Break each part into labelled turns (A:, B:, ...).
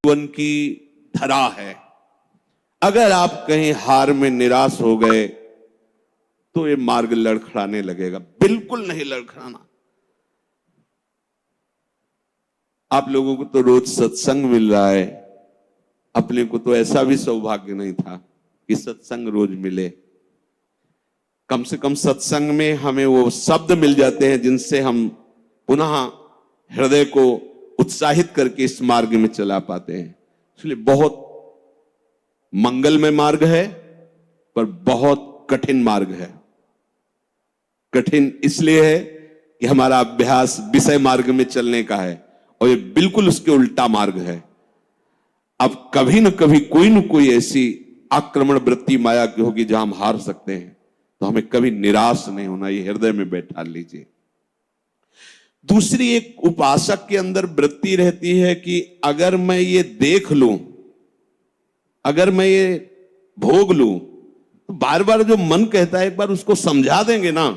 A: जीवन की धरा है। अगर आप कहीं हार में निराश हो गए तो ये मार्ग लड़खड़ाने लगेगा। बिल्कुल नहीं लड़खड़ाना। आप लोगों को तो रोज सत्संग मिल रहा है, अपने को तो ऐसा भी सौभाग्य नहीं था कि सत्संग रोज मिले। कम से कम सत्संग में हमें वो शब्द मिल जाते हैं जिनसे हम पुनः हृदय को उत्साहित करके इस मार्ग में चला पाते हैं। इसलिए बहुत मंगलमय मार्ग है, पर बहुत कठिन मार्ग है। कठिन इसलिए है कि हमारा अभ्यास विषय मार्ग में चलने का है और ये बिल्कुल उसके उल्टा मार्ग है। अब कभी न कभी कोई न कोई ऐसी आक्रमण वृत्ति माया की होगी जहां हम हार सकते हैं, तो हमें कभी निराश नहीं होना, ये हृदय में बैठा लीजिए। दूसरी एक उपासक के अंदर वृत्ति रहती है कि अगर मैं ये देख लूं, अगर मैं ये भोग लूं, तो बार बार जो मन कहता है एक बार उसको समझा देंगे ना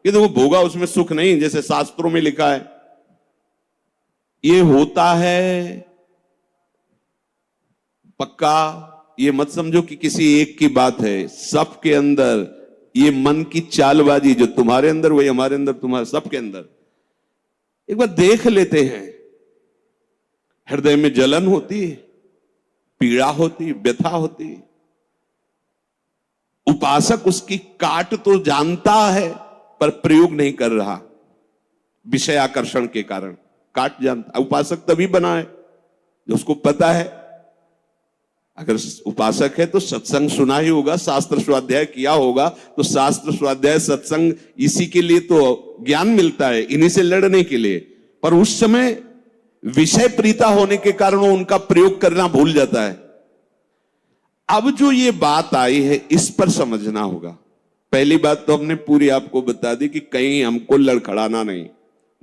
A: कि देखो भोगा उसमें सुख नहीं, जैसे शास्त्रों में लिखा है। ये होता है पक्का, ये मत समझो कि किसी एक की बात है। सबके अंदर ये मन की चालबाजी, जो तुम्हारे अंदर वही हमारे अंदर, तुम्हारे सबके अंदर। एक बार देख लेते हैं, हृदय में जलन होती, पीड़ा होती, व्यथा होती। उपासक उसकी काट तो जानता है पर प्रयोग नहीं कर रहा, विषय आकर्षण के कारण काट जानता। उपासक तभी बना है जो उसको पता है। अगर उपासक है तो सत्संग सुना ही होगा, शास्त्र स्वाध्याय किया होगा, तो शास्त्र स्वाध्याय सत्संग इसी के लिए तो ज्ञान मिलता है, इन्हीं से लड़ने के लिए। पर उस समय विषय प्रीता होने के कारण वो उनका प्रयोग करना भूल जाता है। अब जो ये बात आई है इस पर समझना होगा। पहली बात तो हमने पूरी आपको बता दी कि कहीं हमको लड़खड़ाना नहीं,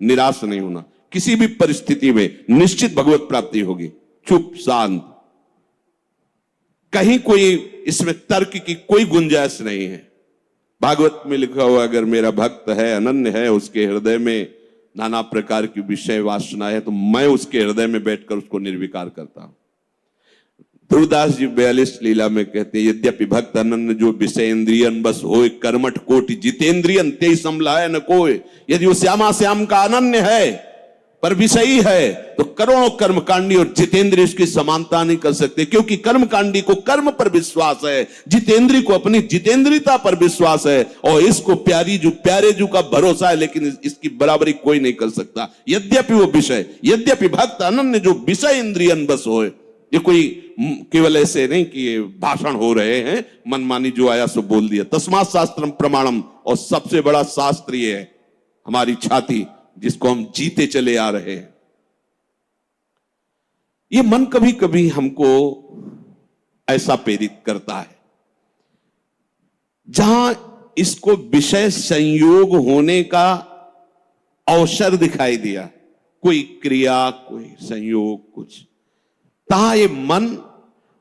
A: निराश नहीं होना। किसी भी परिस्थिति में निश्चित भगवत प्राप्ति होगी। चुप शांत, कहीं कोई इसमें तर्क की कोई गुंजाइश नहीं है। भागवत में लिखा हुआ, अगर मेरा भक्त है, अनन्य है, उसके हृदय में नाना प्रकार की विषय वासना है, तो मैं उसके हृदय में बैठकर उसको निर्विकार करता हूं। ध्रुवदास जी 42 लीला में कहते हैं, यद्यपि भक्त अनन्य जो विषय इंद्रियन बस होए, कर्मठ कोटि जितेंद्रियन ते समलाय न कोय। यदि वो श्यामा श्याम का अनन्य है पर विषयी है, तो करोड़ों कर्मकांडी और जितेंद्रिय उसकी समानता नहीं कर सकते, क्योंकि कर्मकांडी को कर्म पर विश्वास है, जितेंद्रिय को अपनी जितेंद्रियता पर विश्वास है, और इसको प्यारे जू का भरोसा है, लेकिन इसकी बराबरी कोई नहीं कर सकता। यद्यपि वो विषय, यद्यपि भक्त अनन्य जो विषय इंद्रियन बस होए। ये कोई केवल ऐसे नहीं कि ये भाषण हो रहे हैं, मनमानी जो आया सो बोल दिया। तस्मात् शास्त्रम प्रमाणम, और सबसे बड़ा शास्त्र ये है हमारी छाती, जिसको हम जीते चले आ रहे हैं। ये मन कभी कभी हमको ऐसा प्रेरित करता है जहां इसको विषय संयोग होने का अवसर दिखाई दिया, कोई क्रिया, कोई संयोग, कुछ, तहां ये मन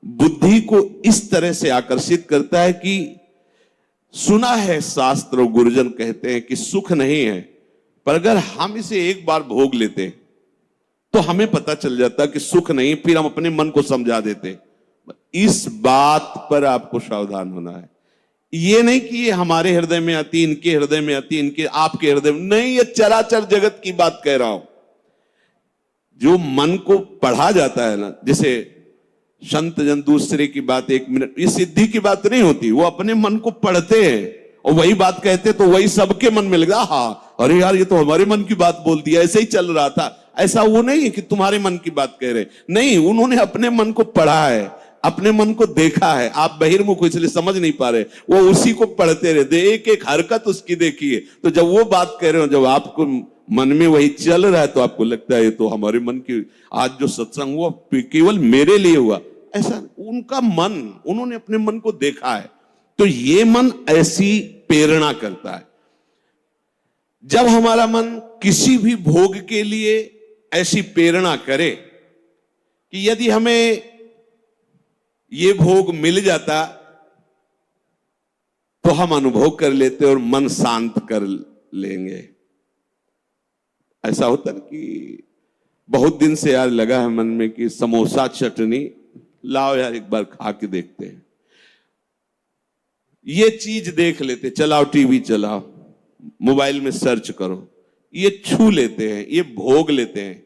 A: बुद्धि को इस तरह से आकर्षित करता है कि सुना है शास्त्र और गुरुजन कहते हैं कि सुख नहीं है, पर अगर हम इसे एक बार भोग लेते तो हमें पता चल जाता कि सुख नहीं, फिर हम अपने मन को समझा देते। इस बात पर आपको सावधान होना है। ये नहीं कि ये हमारे हृदय में आती, इनके हृदय में आती, इनके आपके हृदय में नहीं, ये चराचर जगत की बात कह रहा हूं। जो मन को पढ़ा जाता है ना, जैसे संत जन दूसरे की बात 1 मिनट, ये सिद्धि की बात नहीं होती, वो अपने मन को पढ़ते हैं और वही बात कहते, तो वही सबके मन में लगा, हाँ अरे यार ये तो हमारे मन की बात बोल दी, ऐसे ही चल रहा था। ऐसा वो नहीं है कि तुम्हारे मन की बात कह रहे, नहीं, उन्होंने अपने मन को पढ़ा है, अपने मन को देखा है। आप बहिर्मुख हो इसलिए समझ नहीं पा रहे, वो उसी को पढ़ते रहते, एक एक हरकत उसकी देखिए। तो जब वो बात कह रहे हो, जब आपको मन में वही चल रहा है, तो आपको लगता है ये तो हमारे मन की, आज जो सत्संग हुआ केवल मेरे लिए हुआ। ऐसा उनका मन, उन्होंने अपने मन को देखा है। तो ये मन ऐसी प्रेरणा करता है। जब हमारा मन किसी भी भोग के लिए ऐसी प्रेरणा करे कि यदि हमें ये भोग मिल जाता तो हम अनुभव कर लेते और मन शांत कर लेंगे। ऐसा होता है कि बहुत दिन से यार लगा है मन में कि समोसा चटनी लाओ यार, एक बार खा के देखते हैं। ये चीज देख लेते, चलाओ टीवी चलाओ, मोबाइल में सर्च करो, ये छू लेते हैं, ये भोग लेते हैं।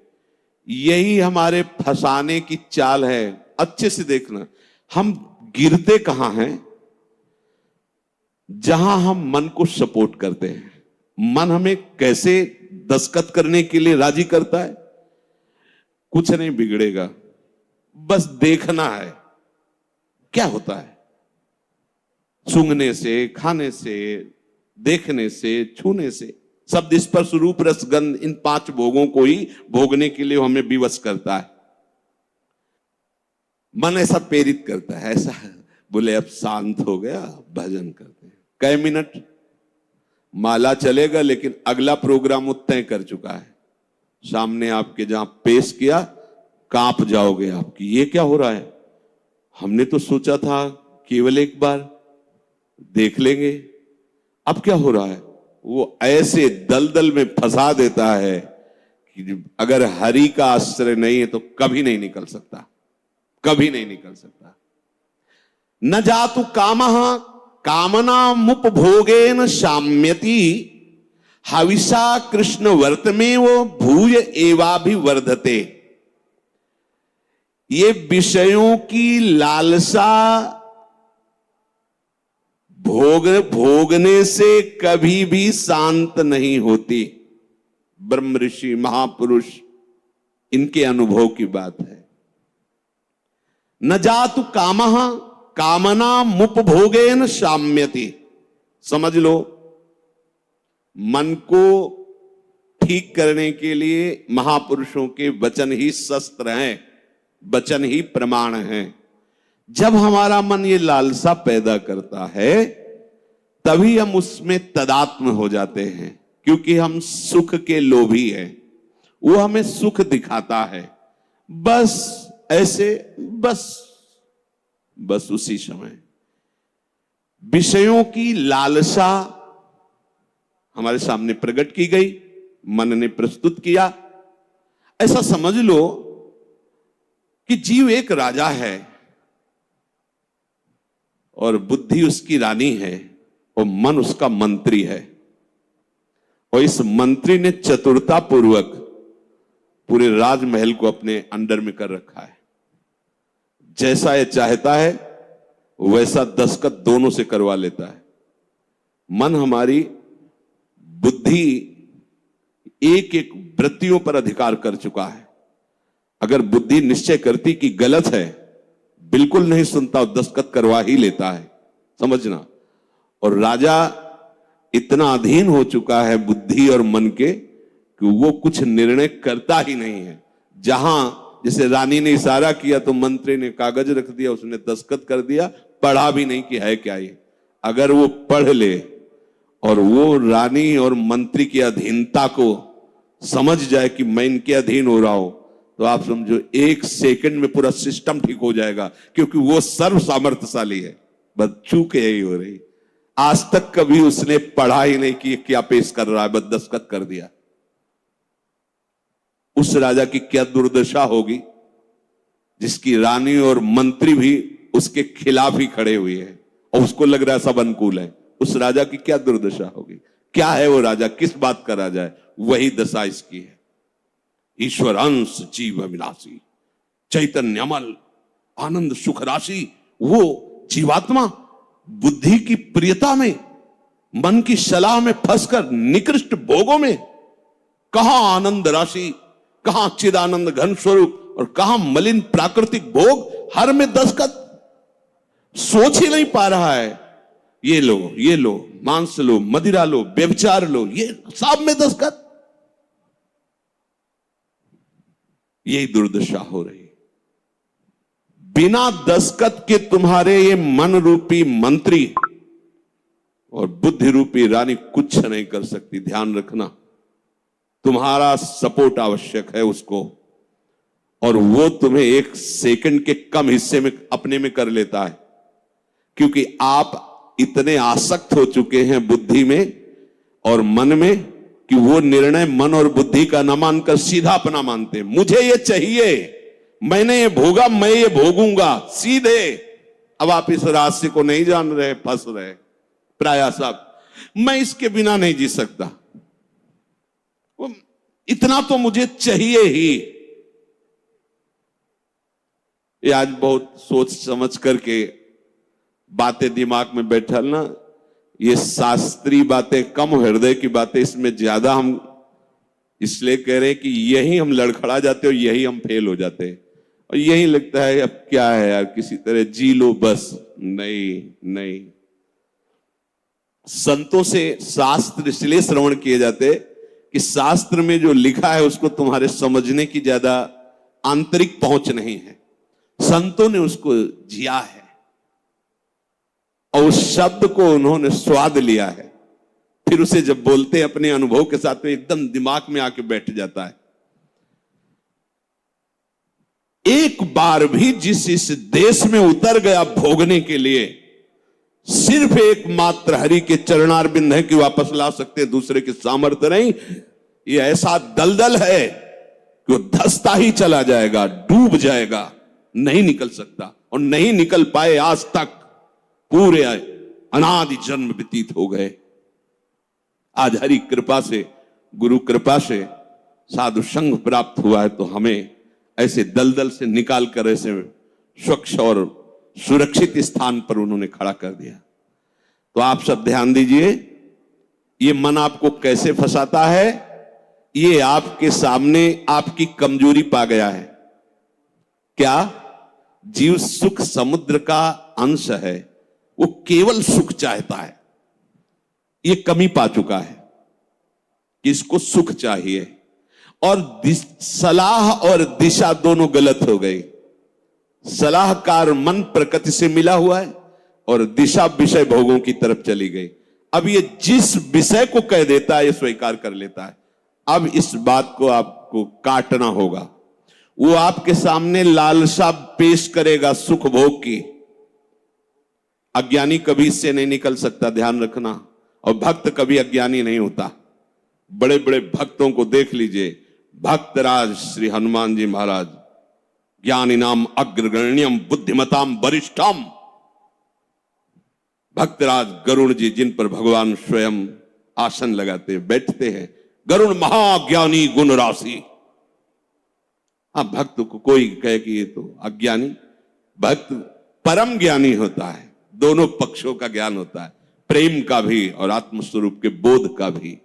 A: यही हमारे फंसाने की चाल है। अच्छे से देखना, हम गिरते कहां हैं? जहां हम मन को सपोर्ट करते हैं। मन हमें कैसे दस्तखत करने के लिए राजी करता है? कुछ नहीं बिगड़ेगा, बस देखना है क्या होता है। सूंघने से, खाने से, देखने से, छूने से, शब्द स्पर्श रूप रस गंध, इन 5 भोगों को ही भोगने के लिए हमें विवश करता है। मन ऐसा प्रेरित करता है, ऐसा बोले अब शांत हो गया, भजन करते हैं। कई मिनट माला चलेगा, लेकिन अगला प्रोग्राम वो तय कर चुका है। सामने आपके जहां पेश किया, कांप जाओगे आपकी, ये क्या हो रहा है? हमने तो सोचा था केवल एक बार देख लेंगे, अब क्या हो रहा है? वो ऐसे दलदल में फंसा देता है कि अगर हरि का आश्रय नहीं है तो कभी नहीं निकल सकता, कभी नहीं निकल सकता। न जातु कामः कामनामुपभोगेन शाम्यति, हविषा कृष्ण वर्तमेव भूय एवाभिवर्धते। ये विषयों की लालसा भोगने से कभी भी शांत नहीं होती। ब्रह्म ऋषि महापुरुष, इनके अनुभव की बात है। न जातु कामः कामनामुपभोगेन शाम्यति। समझ लो, मन को ठीक करने के लिए महापुरुषों के वचन ही शस्त्र हैं, वचन ही प्रमाण हैं। जब हमारा मन ये लालसा पैदा करता है, तभी हम उसमें तदात्म हो जाते हैं, क्योंकि हम सुख के लोभी हैं। वो हमें सुख दिखाता है, बस ऐसे, बस उसी समय विषयों की लालसा हमारे सामने प्रकट की गई, मन ने प्रस्तुत किया। ऐसा समझ लो कि जीव एक राजा है और बुद्धि उसकी रानी है और मन उसका मंत्री है। और इस मंत्री ने चतुरता पूर्वक पूरे राजमहल को अपने अंडर में कर रखा है। जैसा ये चाहता है वैसा दस्तखत दोनों से करवा लेता है। मन, हमारी बुद्धि एक एक वृत्तियों पर अधिकार कर चुका है। अगर बुद्धि निश्चय करती कि गलत है, बिल्कुल नहीं सुनता और दस्तखत करवा ही लेता है, समझना। और राजा इतना अधीन हो चुका है बुद्धि और मन के कि वो कुछ निर्णय करता ही नहीं है। जहां जैसे रानी ने इशारा किया तो मंत्री ने कागज रख दिया, उसने दस्तखत कर दिया, पढ़ा भी नहीं कि है क्या ये। अगर वो पढ़ ले और वो रानी और मंत्री की अधीनता को समझ जाए कि मैं इनके अधीन हो रहा हूं, तो आप समझो 1 सेकंड में पूरा सिस्टम ठीक हो जाएगा, क्योंकि वो सर्व सामर्थ्यशाली है। बस चूक यही हो रही, आज तक कभी उसने पढ़ा ही नहीं कि क्या पेश कर रहा है, बस दस्तखत कर दिया। उस राजा की क्या दुर्दशा होगी जिसकी रानी और मंत्री भी उसके खिलाफ ही खड़े हुए हैं और उसको लग रहा है सब अनुकूल है। उस राजा की क्या दुर्दशा होगी? क्या है वो राजा, किस बात का राजा है? वही दशा इसकी है। ईश्वर अंश जीव अविनाशी, चैतन्य अमल, आनंद सुख राशि। वो जीवात्मा बुद्धि की प्रियता में, मन की सलाह में फंसकर निकृष्ट भोगों में, कहां आनंद राशि, कहां चिदानंद घन स्वरूप और कहां मलिन प्राकृतिक भोग, हर में दस्तखत। सोच ही नहीं पा रहा है। ये लो, ये लो, मांस लो, मदिरा लो, व्यभिचार लो, ये सब में दस्तखत। यही दुर्दशा हो रही। बिना दस्तखत के तुम्हारे ये मन रूपी मंत्री और बुद्धि रूपी रानी कुछ नहीं कर सकती। ध्यान रखना, तुम्हारा सपोर्ट आवश्यक है उसको, और वो तुम्हें 1 सेकंड के कम हिस्से में अपने में कर लेता है, क्योंकि आप इतने आसक्त हो चुके हैं बुद्धि में और मन में कि वो निर्णय मन और बुद्धि का न मानकर सीधा अपना मानते। मुझे ये चाहिए, मैंने ये भोगा, मैं ये भोगूंगा, सीधे। अब आप इस रास्ते को नहीं जान रहे, फंस रहे। प्राय साहब, मैं इसके बिना नहीं जी सकता, इतना तो मुझे चाहिए ही। ये आज बहुत सोच समझ करके बातें दिमाग में बैठल ना, ये शास्त्रीय बातें कम, हृदय की बातें इसमें ज्यादा हम इसलिए कह रहे हैं कि यही हम लड़खड़ा जाते और यही हम फेल हो जाते हैं, और यही लगता है अब क्या है यार, किसी तरह जी लो बस। नहीं नहीं, संतों से शास्त्र इसलिए श्रवण किए जाते कि शास्त्र में जो लिखा है उसको तुम्हारे समझने की ज्यादा आंतरिक पहुंच नहीं है, संतों ने उसको जिया है और उस शब्द को उन्होंने स्वाद लिया है, फिर उसे जब बोलते हैं अपने अनुभव के साथ तो एकदम दिमाग में आके बैठ जाता है। एक बार भी जिस इस देश में उतर गया भोगने के लिए, सिर्फ एकमात्र हरि के चरणारविंद है कि वापस ला सकते, दूसरे के सामर्थ्य नहीं। ये ऐसा दलदल है कि वो धंसता ही चला जाएगा, डूब जाएगा, नहीं निकल सकता, और नहीं निकल पाए आज तक। पूरे अनादि जन्म व्यतीत हो गए। आज हरि कृपा से, गुरु कृपा से साधु संग प्राप्त हुआ है, तो हमें ऐसे दलदल से निकाल कर ऐसे स्वच्छ और सुरक्षित स्थान पर उन्होंने खड़ा कर दिया। तो आप सब ध्यान दीजिए, ये मन आपको कैसे फंसाता है। ये आपके सामने आपकी कमजोरी पा गया है। क्या? जीव सुख समुद्र का अंश है, वो केवल सुख चाहता है। ये कमी पा चुका है कि इसको सुख चाहिए, और सलाह और दिशा दोनों गलत हो गई। सलाहकार मन प्रकृति से मिला हुआ है और दिशा विषय भोगों की तरफ चली गई। अब ये जिस विषय को कह देता है ये स्वीकार कर लेता है। अब इस बात को आपको काटना होगा। वो आपके सामने लालसा पेश करेगा सुख भोग की। अज्ञानी कभी इससे नहीं निकल सकता, ध्यान रखना। और भक्त कभी अज्ञानी नहीं होता। बड़े बड़े भक्तों को देख लीजिए, भक्तराज श्री हनुमान जी महाराज, ज्ञानी नाम अग्रगण्यम बुद्धिमताम वरिष्ठम। भक्तराज गरुण जी, जिन पर भगवान स्वयं आसन लगाते बैठते हैं, गरुण महाज्ञानी गुण राशि। हाँ, भक्त को कोई कहे कि ये तो अज्ञानी, भक्त परम ज्ञानी होता है। दोनों पक्षों का ज्ञान होता है, प्रेम का भी और आत्मस्वरूप के बोध का भी।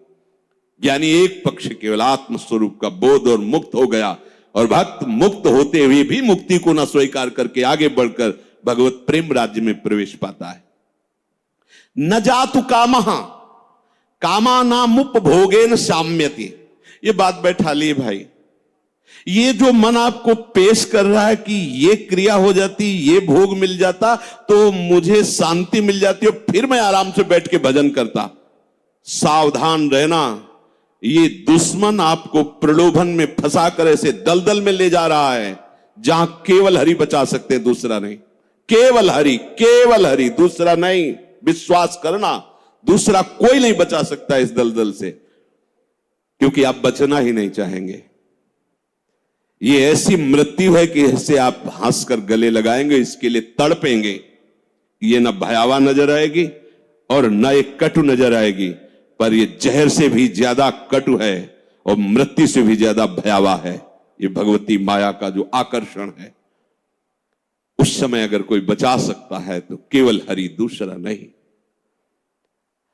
A: ज्ञानी एक पक्ष केवल आत्मस्वरूप का बोध और मुक्त हो गया, और भक्त मुक्त होते हुए भी मुक्ति को न स्वीकार करके आगे बढ़कर भगवत प्रेम राज्य में प्रवेश पाता है। न जातु कामः कामानामुपभोगेन साम्यति। ये बात बैठा लिए भाई। ये जो मन आपको पेश कर रहा है कि ये क्रिया हो जाती, ये भोग मिल जाता तो मुझे शांति मिल जाती और फिर मैं आराम से बैठ के भजन करता, सावधान रहना। ये दुश्मन आपको प्रलोभन में फंसा कर ऐसे दलदल में ले जा रहा है जहां केवल हरि बचा सकते हैं, दूसरा नहीं। केवल हरि, केवल हरि, दूसरा नहीं। विश्वास करना, दूसरा कोई नहीं बचा सकता इस दलदल से, क्योंकि आप बचना ही नहीं चाहेंगे। ये ऐसी मृत्यु है कि इससे आप हंसकर गले लगाएंगे, इसके लिए तड़पेंगे। ये न भयावह नजर आएगी और न एक कटु नजर आएगी, पर ये जहर से भी ज्यादा कटु है और मृत्यु से भी ज्यादा भयावह है। ये भगवती माया का जो आकर्षण है, उस समय अगर कोई बचा सकता है तो केवल हरि, दूसरा नहीं।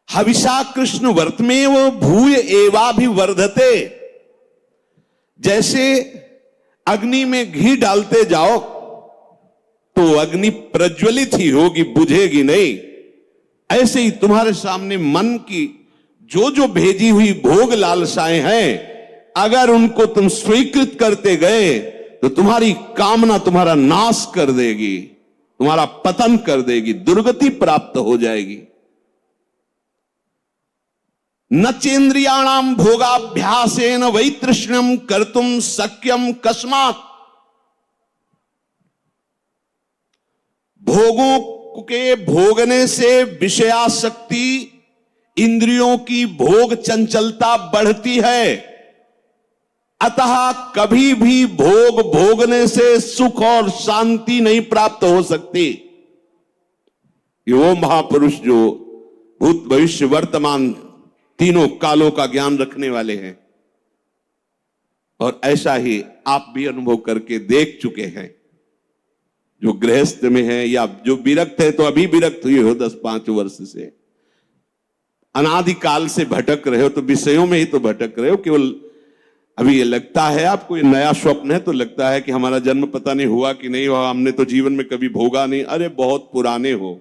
A: हविषा कृष्ण वर्तमेव भूय एवाभिवर्धते। जैसे अग्नि में घी डालते जाओ तो अग्नि प्रज्वलित ही होगी, बुझेगी नहीं। ऐसे ही तुम्हारे सामने मन की जो जो भेजी हुई भोग लालसाएं हैं, अगर उनको तुम स्वीकृत करते गए तो तुम्हारी कामना तुम्हारा नाश कर देगी, तुम्हारा पतन कर देगी, दुर्गति प्राप्त हो जाएगी। न चेन्द्रियाणाम भोगाभ्यासेन वैतृष्ण्यम कर्तुम शक्यम कस्मात्। भोगों के भोगने से विषयासक्ति इंद्रियों की भोग चंचलता बढ़ती है। अतः कभी भी भोग भोगने से सुख और शांति नहीं प्राप्त हो सकती। ये वो महापुरुष जो भूत भविष्य वर्तमान तीनों कालों का ज्ञान रखने वाले हैं, और ऐसा ही आप भी अनुभव करके देख चुके हैं। जो गृहस्थ में है या जो विरक्त है, तो अभी विरक्त हुए हो 10-5 वर्ष से, अनादिकाल से भटक रहे हो, तो विषयों में ही तो भटक रहे हो। केवल अभी ये लगता है आपको, ये नया स्वप्न है, तो लगता है कि हमारा जन्म पता नहीं हुआ कि नहीं हुआ, हमने तो जीवन में कभी भोगा नहीं। अरे बहुत पुराने हो,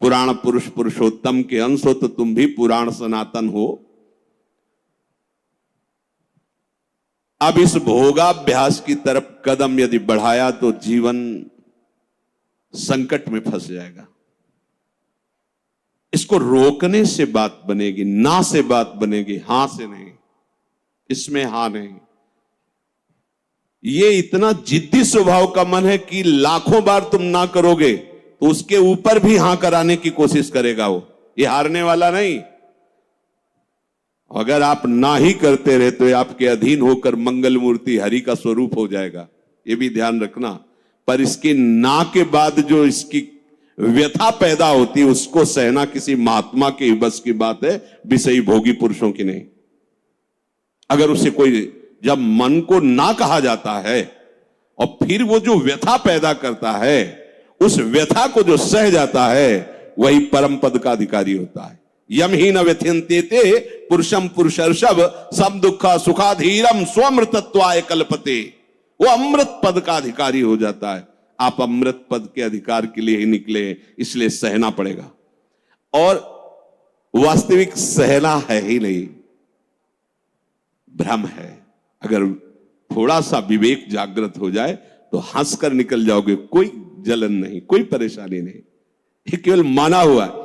A: पुराण पुरुष पुरुषोत्तम के अंश हो, तो तुम भी पुराण सनातन हो। अब इस भोगाभ्यास की तरफ कदम यदि बढ़ाया तो जीवन संकट में फंस जाएगा। इसको रोकने से बात बनेगी, ना से बात बनेगी, हां से नहीं। इसमें हां नहीं। ये इतना जिद्दी स्वभाव का मन है कि लाखों बार तुम ना करोगे तो उसके ऊपर भी हां कराने की कोशिश करेगा वो। ये हारने वाला नहीं। अगर आप ना ही करते रहे तो आपके अधीन होकर मंगल मूर्ति हरि का स्वरूप हो जाएगा, ये भी ध्यान रखना। पर इसके ना के बाद जो इसकी व्यथा पैदा होती है, उसको सहना किसी महात्मा के बस की बात है, विषयी भोगी पुरुषों की नहीं। अगर उसे कोई, जब मन को ना कहा जाता है और फिर वो जो व्यथा पैदा करता है, उस व्यथा को जो सह जाता है, वही परम पद का अधिकारी होता है। यम ही न व्यथ्यन्ते ते पुरुषम पुरुषर्षभ सम दुखा सुखाधीरम स्वमृतत्वाय कल्पते। वो अमृत पद का अधिकारी हो जाता है। आप अमृत पद के अधिकार के लिए ही निकले, इसलिए सहना पड़ेगा। और वास्तविक सहना है ही नहीं, भ्रम है। अगर थोड़ा सा विवेक जागृत हो जाए तो हंसकर निकल जाओगे, कोई जलन नहीं, कोई परेशानी नहीं। ये केवल माना हुआ है।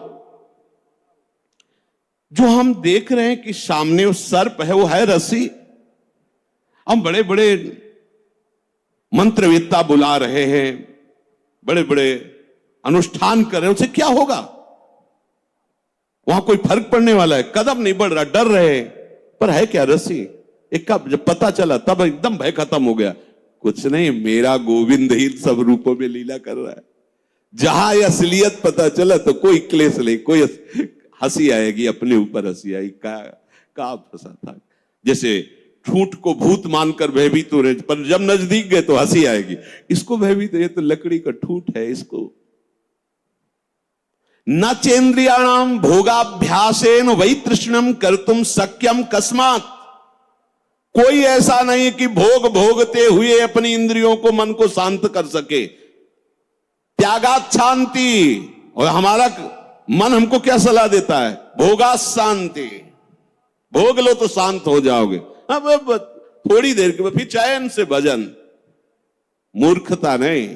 A: जो हम देख रहे हैं कि सामने वो सर्प है, वो है रस्सी। हम बड़े बड़े मंत्रवेत्ता बुला रहे हैं, बड़े बड़े अनुष्ठान कर रहे हैं, उससे क्या होगा? वहां कोई फर्क पड़ने वाला है? कदम नहीं बढ़ रहा, डर रहे हैं, पर है क्या रस्सी। एक का जब पता चला तब एकदम भय खत्म हो गया। कुछ नहीं, मेरा गोविंद ही सब रूपों में लीला कर रहा है। जहां असलियत पता चला तो कोई क्लेश नहीं, कोई हंसी आएगी, अपने ऊपर हंसी आई। का फंसा था। जैसे ठूठ को भूत मानकर भयभीत हो रहे, पर जब नजदीक गए तो हंसी आएगी। इसको भयभीत, ये तो लकड़ी का ठूठ है। इसको न चेन्द्रियाणाम भोगाभ्यासेन वै तृष्णम कर्तुम सक्यम कस्मात्। कोई ऐसा नहीं कि भोग भोगते हुए अपनी इंद्रियों को, मन को शांत कर सके। त्यागात शांति। और हमारा मन हमको क्या सलाह देता है? भोगा शांति। भोग लो तो शांत हो जाओगे। अब थोड़ी देर के बाद फिर चैन से भजन। मूर्खता नहीं।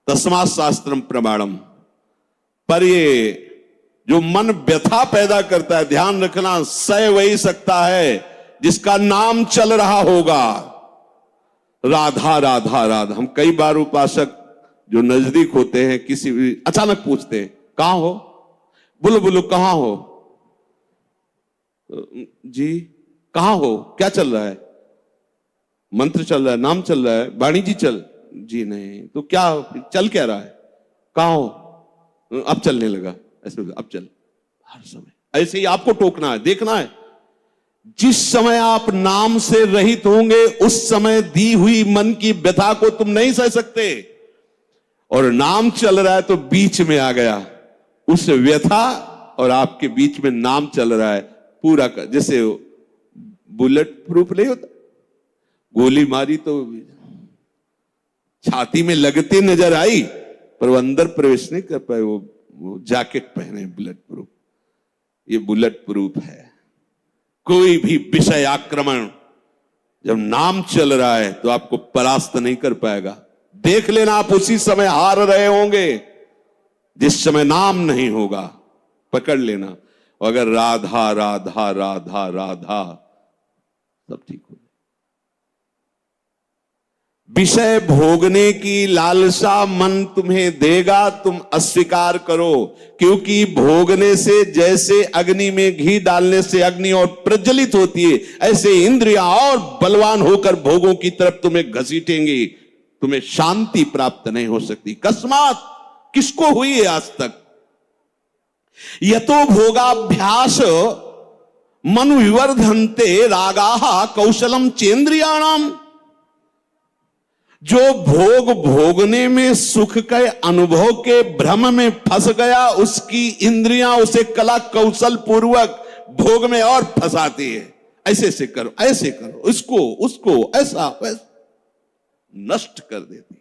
A: तस्मात् शास्त्रम प्रमाणम। पर ये जो मन व्यथा पैदा करता है, ध्यान रखना, सह वही सकता है जिसका नाम चल रहा होगा। राधा राधा राधा। हम कई बार उपासक जो नजदीक होते हैं, किसी भी अचानक पूछते हैं, कहां हो? बोलो बोलो, कहां हो? जी कहां हो? क्या चल रहा है? मंत्र चल रहा है, नाम चल रहा है, वाणी जी चल। जी नहीं, तो क्या चल क्या रहा है? कहां हो? अब चलने लगा। ऐसे अब चल। हर समय ऐसे ही आपको टोकना है, देखना है। जिस समय आप नाम से रहित होंगे, उस समय दी हुई मन की व्यथा को तुम नहीं सह सकते। और नाम चल रहा है तो बीच में आ गया, उस व्यथा और आपके बीच में नाम चल रहा है पूरा का। जैसे बुलेट प्रूफ नहीं होता, गोली मारी तो छाती में लगती नजर आई, पर वो अंदर प्रवेश नहीं कर पाए। वो जैकेट पहने बुलेट प्रूफ। ये बुलेट प्रूफ है। कोई भी विषय आक्रमण जब नाम चल रहा है तो आपको परास्त नहीं कर पाएगा। देख लेना, आप उसी समय हार रहे होंगे जिस समय नाम नहीं होगा। पकड़ लेना। अगर राधा राधा राधा राधा, सब ठीक हो। विषय भोगने की लालसा मन तुम्हें देगा, तुम अस्वीकार करो, क्योंकि भोगने से जैसे अग्नि में घी डालने से अग्नि और प्रज्वलित होती है, ऐसे इंद्रियां और बलवान होकर भोगों की तरफ तुम्हें घसीटेंगी, तुम्हें शांति प्राप्त नहीं हो सकती। कस्मात, किसको हुई है आज तक? यतो भोगाभ्यास मनु विवर्धन्ते रागाः कौशलम चेन्द्रियाणाम। जो भोग भोगने में सुख के अनुभव के भ्रम में फंस गया, उसकी इंद्रियां उसे कला कौशल पूर्वक भोग में और फंसाती है। ऐसे करो, ऐसे करो, इसको उसको ऐसा वैसा नष्ट कर देती।